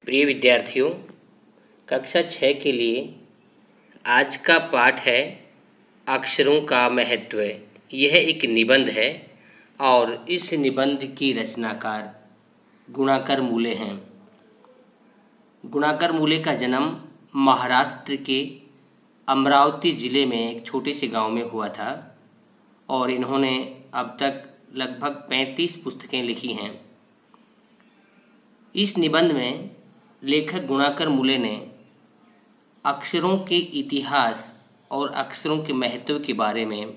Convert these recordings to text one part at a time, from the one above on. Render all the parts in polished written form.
प्रिय विद्यार्थियों, कक्षा 6 के लिए आज का पाठ है अक्षरों का महत्व। यह एक निबंध है और इस निबंध की रचनाकार गुणाकर मूले हैं। गुणाकर मूले का जन्म महाराष्ट्र के अमरावती ज़िले में एक छोटे से गांव में हुआ था और इन्होंने अब तक लगभग 35 पुस्तकें लिखी हैं। इस निबंध में लेखक गुणाकर मूले ने अक्षरों के इतिहास और अक्षरों के महत्व के बारे में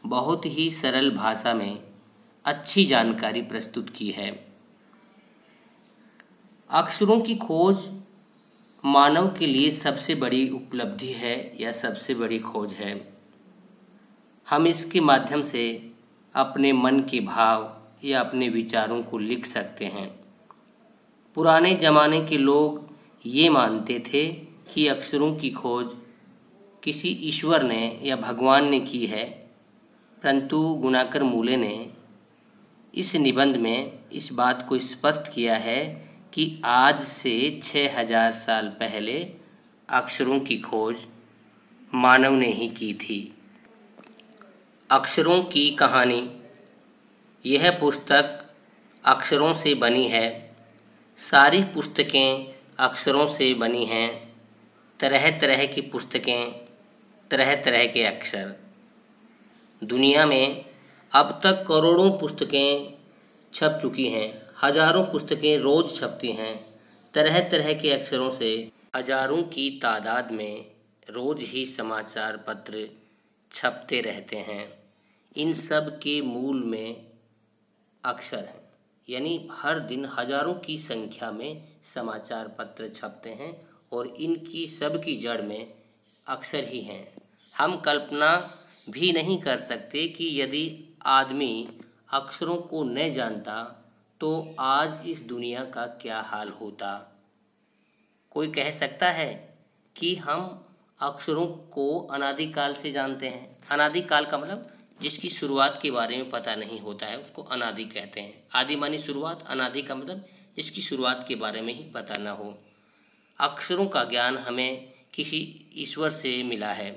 बहुत ही सरल भाषा में अच्छी जानकारी प्रस्तुत की है। अक्षरों की खोज मानव के लिए सबसे बड़ी उपलब्धि है या सबसे बड़ी खोज है। हम इसके माध्यम से अपने मन के भाव या अपने विचारों को लिख सकते हैं। पुराने ज़माने के लोग ये मानते थे कि अक्षरों की खोज किसी ईश्वर ने या भगवान ने की है, परंतु गुणाकर मूले ने इस निबंध में इस बात को स्पष्ट किया है कि आज से 6000 साल पहले अक्षरों की खोज मानव ने ही की थी। अक्षरों की कहानी। यह पुस्तक अक्षरों से बनी है। सारी पुस्तकें अक्षरों से बनी हैं। तरह तरह की पुस्तकें, तरह तरह के अक्षर। दुनिया में अब तक करोड़ों पुस्तकें छप चुकी हैं। हजारों पुस्तकें रोज़ छपती हैं। तरह तरह के अक्षरों से हजारों की तादाद में रोज़ ही समाचार पत्र छपते रहते हैं। इन सब के मूल में अक्षर हैं, यानी हर दिन हजारों की संख्या में समाचार पत्र छपते हैं और इनकी सब की जड़ में अक्षर ही हैं। हम कल्पना भी नहीं कर सकते कि यदि आदमी अक्षरों को न जानता तो आज इस दुनिया का क्या हाल होता। कोई कह सकता है कि हम अक्षरों को अनादिकाल से जानते हैं। अनादिकाल का मतलब जिसकी शुरुआत के बारे में पता नहीं होता है उसको अनादि कहते हैं। आदि मानी शुरुआत, अनादि का मतलब जिसकी शुरुआत के बारे में ही पता ना हो। अक्षरों का ज्ञान हमें किसी ईश्वर से मिला है।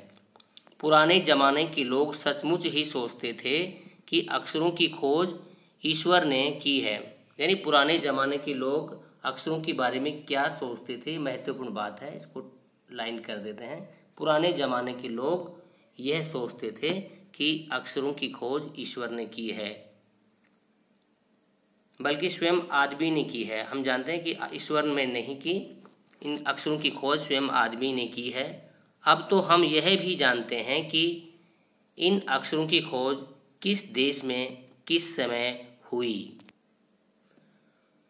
पुराने ज़माने के लोग सचमुच ही सोचते थे कि अक्षरों की खोज ईश्वर ने की है। यानी पुराने ज़माने के लोग अक्षरों के बारे में क्या सोचते थे, महत्वपूर्ण बात है, इसको लाइन कर देते हैं। पुराने ज़माने के लोग यह सोचते थे कि अक्षरों की खोज ईश्वर ने की है, बल्कि स्वयं आदमी ने की है। हम जानते हैं कि ईश्वर ने नहीं की, इन अक्षरों की खोज स्वयं आदमी ने की है। अब तो हम यह भी जानते हैं कि इन अक्षरों की खोज किस देश में किस समय हुई।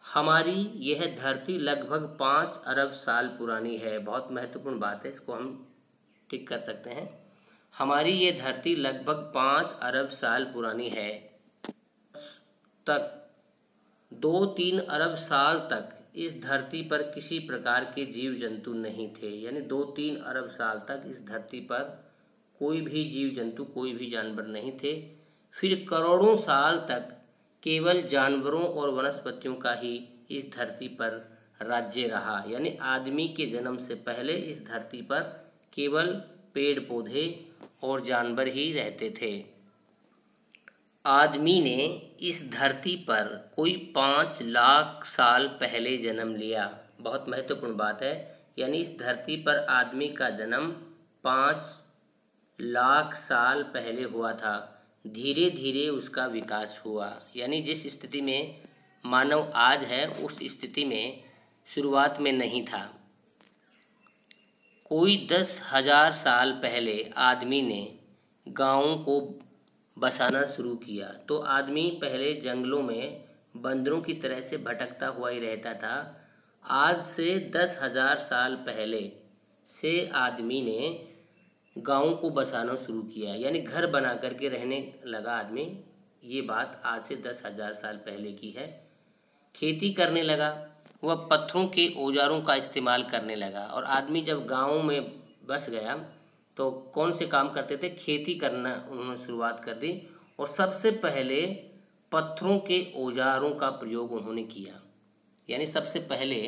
हमारी यह धरती लगभग 5 अरब साल पुरानी है। बहुत महत्वपूर्ण बात है, इसको हम टिक कर सकते हैं। हमारी ये धरती लगभग 5 अरब साल पुरानी है। तक 2-3 अरब साल तक इस धरती पर किसी प्रकार के जीव जंतु नहीं थे। यानी 2-3 अरब साल तक इस धरती पर कोई भी जीव जंतु, कोई भी जानवर नहीं थे। फिर करोड़ों साल तक केवल जानवरों और वनस्पतियों का ही इस धरती पर राज्य रहा। यानी आदमी के जन्म से पहले इस धरती पर केवल पेड़ पौधे और जानवर ही रहते थे। आदमी ने इस धरती पर कोई 5 लाख साल पहले जन्म लिया। बहुत महत्वपूर्ण बात है। यानी इस धरती पर आदमी का जन्म 5 लाख साल पहले हुआ था। धीरे धीरे उसका विकास हुआ। यानी जिस स्थिति में मानव आज है उस स्थिति में शुरुआत में नहीं था। कोई 10,000 साल पहले आदमी ने गाँवों को बसाना शुरू किया। तो आदमी पहले जंगलों में बंदरों की तरह से भटकता हुआ ही रहता था। आज से 10,000 साल पहले से आदमी ने गाँवों को बसाना शुरू किया, यानी घर बना करके रहने लगा आदमी। ये बात आज से 10,000 साल पहले की है। खेती करने लगा, वह पत्थरों के औजारों का इस्तेमाल करने लगा। और आदमी जब गाँव में बस गया तो कौन से काम करते थे, खेती करना उन्होंने शुरुआत कर दी। और सबसे पहले पत्थरों के औजारों का प्रयोग उन्होंने किया। यानी सबसे पहले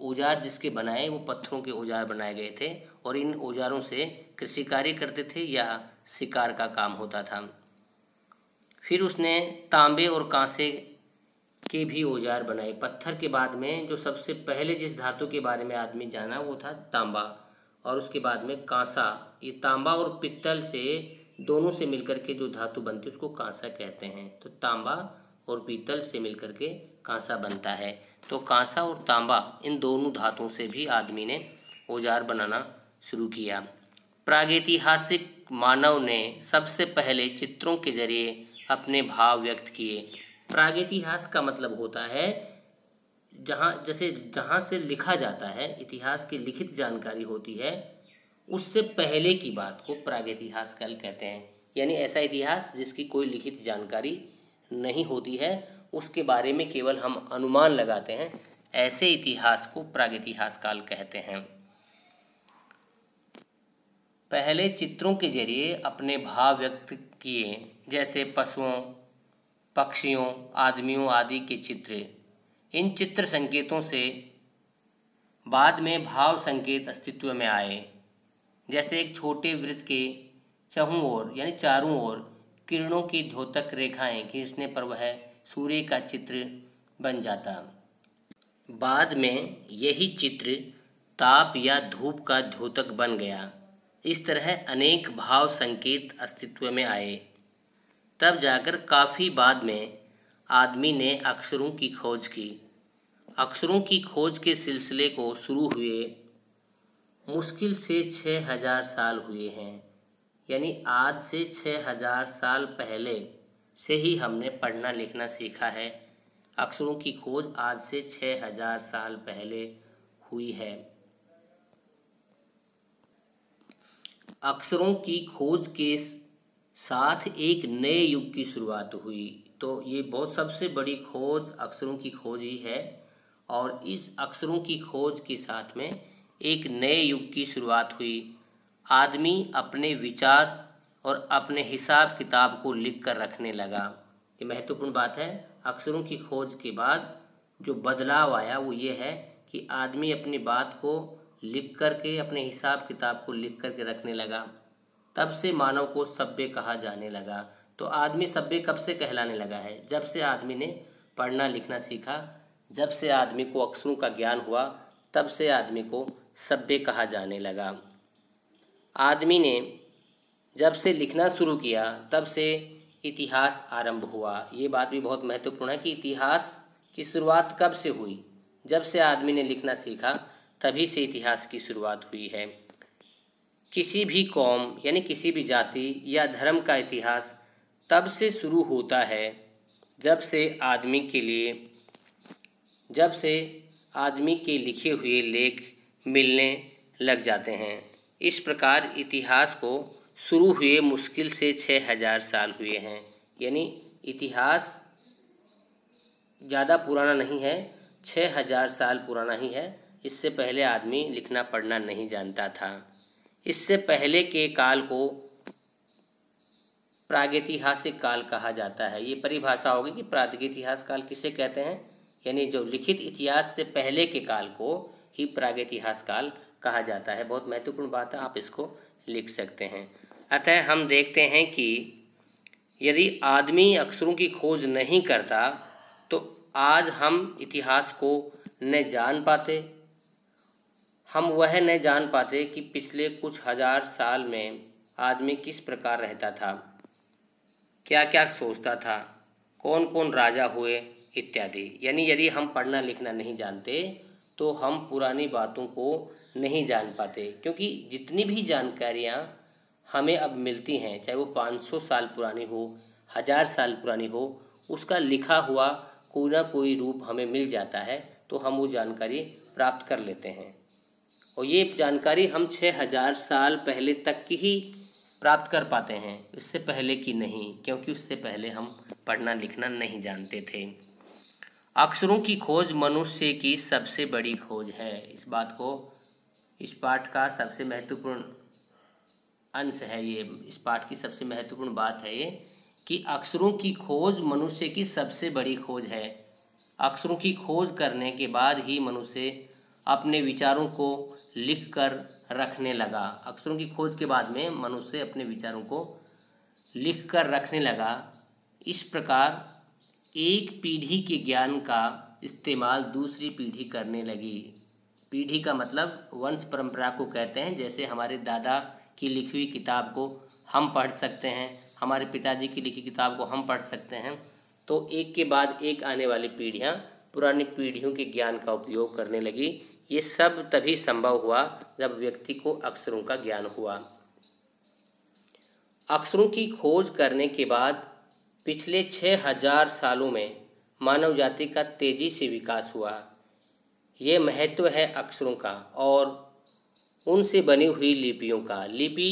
औजार जिसके बनाए वो पत्थरों के औजार बनाए गए थे और इन औजारों से कृषि कार्य करते थे या शिकार का काम होता था। फिर उसने तांबे और कांसे के भी औजार बनाए। पत्थर के बाद में जो सबसे पहले जिस धातु के बारे में आदमी जाना वो था तांबा, और उसके बाद में कांसा। ये तांबा और पित्तल से दोनों से मिलकर के जो धातु बनती है उसको कांसा कहते हैं। तो तांबा और पीतल से मिलकर के कांसा बनता है। तो कांसा और तांबा इन दोनों धातुओं से भी आदमी ने औजार बनाना शुरू किया। प्रागैतिहासिक मानव ने सबसे पहले चित्रों के जरिए अपने भाव व्यक्त किए। प्रागैतिहास का मतलब होता है जहाँ से लिखा जाता है, इतिहास की लिखित जानकारी होती है, उससे पहले की बात को प्रागैतिहास काल कहते हैं। यानी ऐसा इतिहास जिसकी कोई लिखित जानकारी नहीं होती है, उसके बारे में केवल हम अनुमान लगाते हैं, ऐसे इतिहास को प्रागैतिहास काल कहते हैं। पहले चित्रों के जरिए अपने भाव व्यक्त किए, जैसे पशुओं, पक्षियों, आदमियों आदि के चित्र। इन चित्र संकेतों से बाद में भाव संकेत अस्तित्व में आए। जैसे एक छोटे वृत्त के चहुं ओर यानी चारों ओर किरणों की द्योतक रेखाएं खींचने पर वह सूर्य का चित्र बन जाता। बाद में यही चित्र ताप या धूप का द्योतक बन गया। इस तरह अनेक भाव संकेत अस्तित्व में आए। तब जाकर काफ़ी बाद में आदमी ने अक्षरों की खोज की। अक्षरों की खोज के सिलसिले को शुरू हुए मुश्किल से 6000 साल हुए हैं। यानी आज से 6000 साल पहले से ही हमने पढ़ना लिखना सीखा है। अक्षरों की खोज आज से 6000 साल पहले हुई है। अक्षरों की खोज के साथ एक नए युग की शुरुआत हुई। तो ये बहुत सबसे बड़ी खोज अक्षरों की खोज ही है, और इस अक्षरों की खोज के साथ में एक नए युग की शुरुआत हुई। आदमी अपने विचार और अपने हिसाब किताब को लिख कर रखने लगा। ये महत्वपूर्ण बात है। अक्षरों की खोज के बाद जो बदलाव आया वो ये है कि आदमी अपनी बात को लिख करके, अपने हिसाब किताब को लिख करके रखने लगा। तब से मानव को सभ्य कहा जाने लगा। तो आदमी सभ्य कब से कहलाने लगा है? जब से आदमी ने पढ़ना लिखना सीखा, जब से आदमी को अक्षरों का ज्ञान हुआ, तब से आदमी को सभ्य कहा जाने लगा। आदमी ने जब से लिखना शुरू किया तब से इतिहास आरंभ हुआ। ये बात भी बहुत महत्वपूर्ण है कि इतिहास की शुरुआत कब से हुई? जब से आदमी ने लिखना सीखा तभी से इतिहास की शुरुआत हुई है। किसी भी कौम यानी किसी भी जाति या धर्म का इतिहास तब से शुरू होता है जब से आदमी के लिखे हुए लेख मिलने लग जाते हैं। इस प्रकार इतिहास को शुरू हुए मुश्किल से 6000 साल हुए हैं। यानी इतिहास ज़्यादा पुराना नहीं है, 6000 साल पुराना ही है। इससे पहले आदमी लिखना पढ़ना नहीं जानता था। इससे पहले के काल को प्रागैतिहासिक काल कहा जाता है। ये परिभाषा होगी कि प्रागैतिहासिक काल किसे कहते हैं। यानी जो लिखित इतिहास से पहले के काल को ही प्रागैतिहासिक काल कहा जाता है। बहुत महत्वपूर्ण बात है, आप इसको लिख सकते हैं। अतः हम देखते हैं कि यदि आदमी अक्षरों की खोज नहीं करता तो आज हम इतिहास को न जान पाते, हम वह न जान पाते कि पिछले कुछ हजार साल में आदमी किस प्रकार रहता था, क्या क्या सोचता था, कौन कौन राजा हुए इत्यादि। यानी यदि हम पढ़ना लिखना नहीं जानते तो हम पुरानी बातों को नहीं जान पाते, क्योंकि जितनी भी जानकारियाँ हमें अब मिलती हैं, चाहे वो 500 साल पुरानी हो, 1000 साल पुरानी हो, उसका लिखा हुआ कोई ना कोई रूप हमें मिल जाता है, तो हम वो जानकारी प्राप्त कर लेते हैं। और ये जानकारी हम 6000 साल पहले तक की ही प्राप्त कर पाते हैं, इससे पहले की नहीं, क्योंकि उससे पहले हम पढ़ना लिखना नहीं जानते थे। अक्षरों की खोज मनुष्य की सबसे बड़ी खोज है। इस बात को, इस पाठ का सबसे महत्वपूर्ण अंश है ये, इस पाठ की सबसे महत्वपूर्ण बात है ये कि अक्षरों की खोज मनुष्य की सबसे बड़ी खोज है। अक्षरों की खोज करने के बाद ही मनुष्य अपने विचारों को लिख कर रखने लगा। अक्षरों की खोज के बाद में मनुष्य अपने विचारों को लिख कर रखने लगा। इस प्रकार एक पीढ़ी के ज्ञान का इस्तेमाल दूसरी पीढ़ी करने लगी। पीढ़ी का मतलब वंश परंपरा को कहते हैं। जैसे हमारे दादा की लिखी हुई किताब को हम पढ़ सकते हैं, हमारे पिताजी की लिखी किताब को हम पढ़ सकते हैं, तो एक के बाद एक आने वाली पीढ़ियाँ पुरानी पीढ़ियों के ज्ञान का उपयोग करने लगी। ये सब तभी संभव हुआ जब व्यक्ति को अक्षरों का ज्ञान हुआ। अक्षरों की खोज करने के बाद पिछले 6000 सालों में मानव जाति का तेजी से विकास हुआ। ये महत्व है अक्षरों का और उनसे बनी हुई लिपियों का। लिपि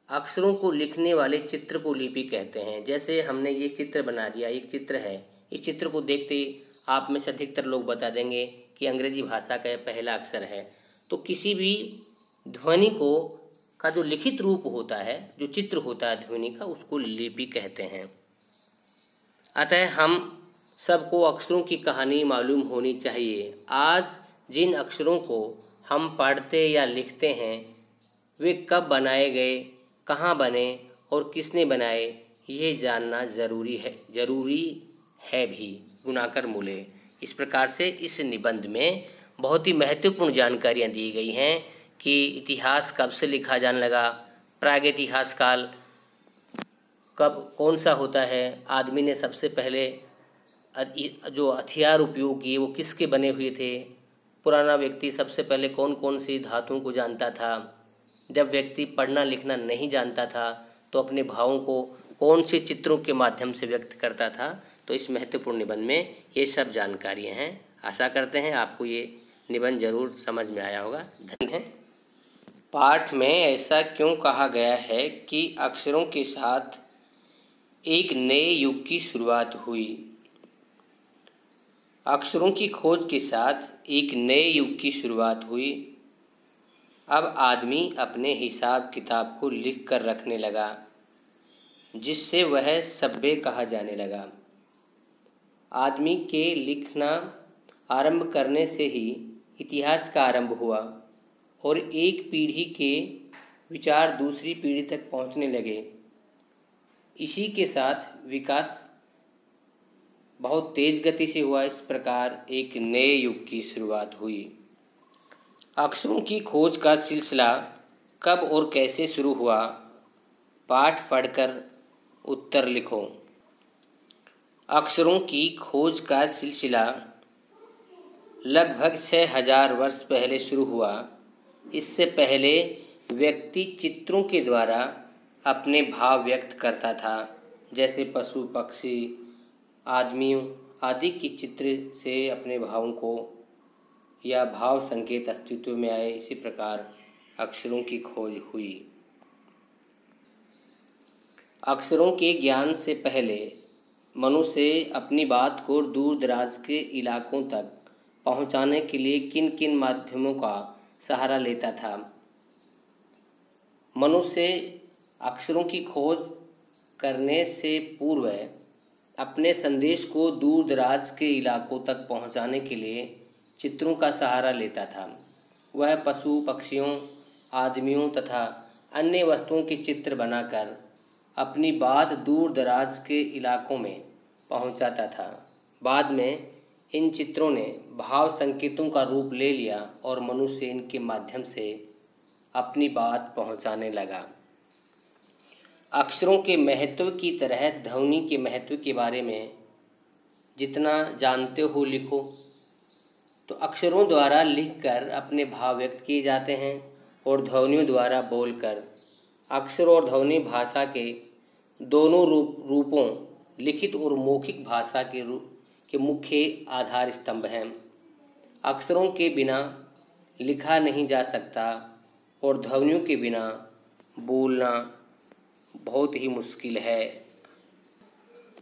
अक्षरों को लिखने वाले चित्र को लिपि कहते हैं। जैसे हमने ये चित्र बना दिया, एक चित्र है, इस चित्र को देखते ही आप में से अधिकतर लोग बता देंगे कि अंग्रेजी भाषा का यह पहला अक्षर है। तो किसी भी ध्वनि को का जो लिखित रूप होता है, जो चित्र होता है ध्वनि का, उसको लिपि कहते हैं। अतः हम सबको अक्षरों की कहानी मालूम होनी चाहिए। आज जिन अक्षरों को हम पढ़ते या लिखते हैं वे कब बनाए गए, कहाँ बने और किसने बनाए, ये जानना ज़रूरी है भी। गुणाकर मूले। इस प्रकार से इस निबंध में बहुत ही महत्वपूर्ण जानकारियाँ दी गई हैं कि इतिहास कब से लिखा जाने लगा, प्रागैतिहास काल कब कौन सा होता है, आदमी ने सबसे पहले जो हथियार उपयोग किए वो किसके बने हुए थे, पुराना व्यक्ति सबसे पहले कौन कौन सी धातुओं को जानता था, जब व्यक्ति पढ़ना लिखना नहीं जानता था तो अपने भावों को कौन से चित्रों के माध्यम से व्यक्त करता था। तो इस महत्वपूर्ण निबंध में ये सब जानकारियाँ हैं। आशा करते हैं आपको ये निबंध जरूर समझ में आया होगा। धन्यवाद। पाठ में ऐसा क्यों कहा गया है कि अक्षरों के साथ एक नए युग की शुरुआत हुई। अक्षरों की खोज के साथ एक नए युग की शुरुआत हुई। अब आदमी अपने हिसाब किताब को लिख कर रखने लगा, जिससे वह सभ्य कहा जाने लगा। आदमी के लिखना आरंभ करने से ही इतिहास का आरंभ हुआ और एक पीढ़ी के विचार दूसरी पीढ़ी तक पहुंचने लगे। इसी के साथ विकास बहुत तेज गति से हुआ। इस प्रकार एक नए युग की शुरुआत हुई। अक्षरों की खोज का सिलसिला कब और कैसे शुरू हुआ, पाठ पढ़कर उत्तर लिखो। अक्षरों की खोज का सिलसिला लगभग 6000 वर्ष पहले शुरू हुआ। इससे पहले व्यक्ति चित्रों के द्वारा अपने भाव व्यक्त करता था। जैसे पशु पक्षी आदमियों आदि के चित्र से अपने भावों को या भाव संकेत अस्तित्व में आए। इसी प्रकार अक्षरों की खोज हुई। अक्षरों के ज्ञान से पहले मनुष्य अपनी बात को दूर दराज के इलाकों तक पहुंचाने के लिए किन किन माध्यमों का सहारा लेता था। मनुष्य अक्षरों की खोज करने से पूर्व अपने संदेश को दूर दराज के इलाकों तक पहुंचाने के लिए चित्रों का सहारा लेता था। वह पशु पक्षियों आदमियों तथा अन्य वस्तुओं के चित्र बनाकर अपनी बात दूर दराज के इलाकों में पहुंचाता था। बाद में इन चित्रों ने भाव संकेतों का रूप ले लिया और मनुष्य इनके माध्यम से अपनी बात पहुंचाने लगा। अक्षरों के महत्व की तरह ध्वनि के महत्व के बारे में जितना जानते हो लिखो। तो अक्षरों द्वारा लिखकर अपने भाव व्यक्त किए जाते हैं और ध्वनियों द्वारा बोलकर। अक्षर और ध्वनि भाषा के दोनों रूपों लिखित और मौखिक भाषा के मुख्य आधार स्तंभ हैं। अक्षरों के बिना लिखा नहीं जा सकता और ध्वनियों के बिना बोलना बहुत ही मुश्किल है।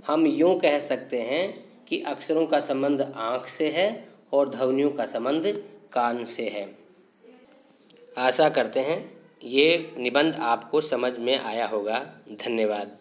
हम यूँ कह सकते हैं कि अक्षरों का संबंध आँख से है और ध्वनियों का संबंध कान से है। आशा करते हैं ये निबंध आपको समझ में आया होगा। धन्यवाद।